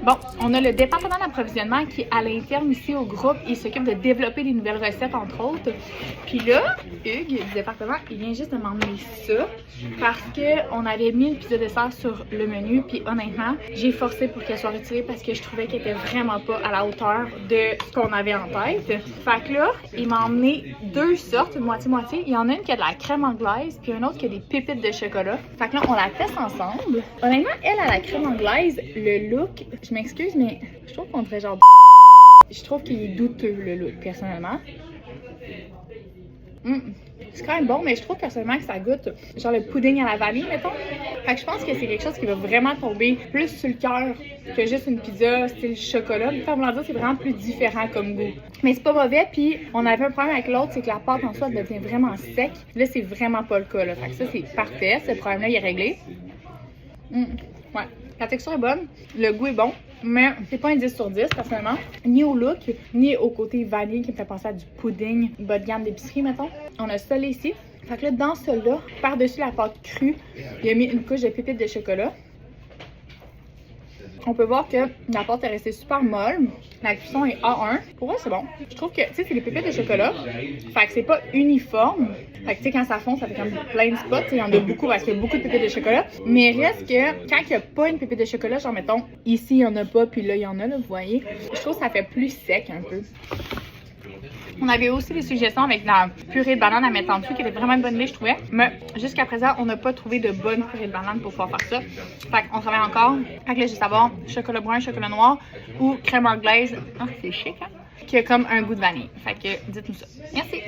Bon, on a le département d'approvisionnement qui est à l'interne ici au groupe. Il s'occupe de développer des nouvelles recettes, entre autres. Puis là, Hugues, du département, il vient juste de m'emmener ça parce qu'on avait mis le pizza dessert sur le menu. Puis honnêtement, j'ai forcé pour qu'elle soit retirée parce que je trouvais qu'elle était vraiment pas à la hauteur de ce qu'on avait en tête. Fait que là, il m'a emmené deux sortes, moitié-moitié. Il y en a une qui a de la crème anglaise, puis une autre qui a des pépites de chocolat. Fait que là, on la teste ensemble. Honnêtement, elle a la crème anglaise, le look, je m'excuse, mais je trouve qu'on dirait genre... Je trouve qu'il est douteux, le look, personnellement. C'est quand même bon, mais je trouve personnellement que ça goûte genre le pudding à la vanille, mettons. Fait que je pense que c'est quelque chose qui va vraiment tomber plus sur le cœur que juste une pizza style chocolat. Pour vouloir dire, c'est vraiment plus différent comme goût. Mais c'est pas mauvais, puis on avait un problème avec l'autre, c'est que la pâte en soi devient vraiment sec. Là, c'est vraiment pas le cas, là. Fait que ça, c'est parfait. Ce problème-là, il est réglé. Ouais. La texture est bonne, le goût est bon, mais c'est pas un 10 sur 10 personnellement, ni au look, ni au côté vanille qui me fait penser à du pudding bas de gamme d'épicerie, mettons. On a ça là ici. Fait que là, dans celui-là, par-dessus la pâte crue, il a mis une couche de pépites de chocolat. On peut voir que la pâte est restée super molle. La cuisson est A1. Pour moi, c'est bon. Je trouve que, tu sais, c'est des pépites de chocolat. Fait que c'est pas uniforme. Fait que, tu sais, quand ça fond, ça fait comme plein de spots. Il y en a beaucoup parce qu'il y a beaucoup de pépites de chocolat. Mais reste que, quand il n'y a pas une pépite de chocolat, genre, mettons, ici, il n'y en a pas, puis là, il y en a, là, vous voyez. Je trouve que ça fait plus sec un peu. On avait aussi des suggestions avec de la purée de banane à mettre en dessous, qui était vraiment une bonne idée, je trouvais. Mais jusqu'à présent, on n'a pas trouvé de bonne purée de banane pour pouvoir faire ça. Fait qu'on travaille encore. Fait que là, juste savoir chocolat brun, chocolat noir ou crème anglaise. Ah, c'est chic, hein? Qui a comme un goût de vanille. Fait que dites-nous ça. Merci!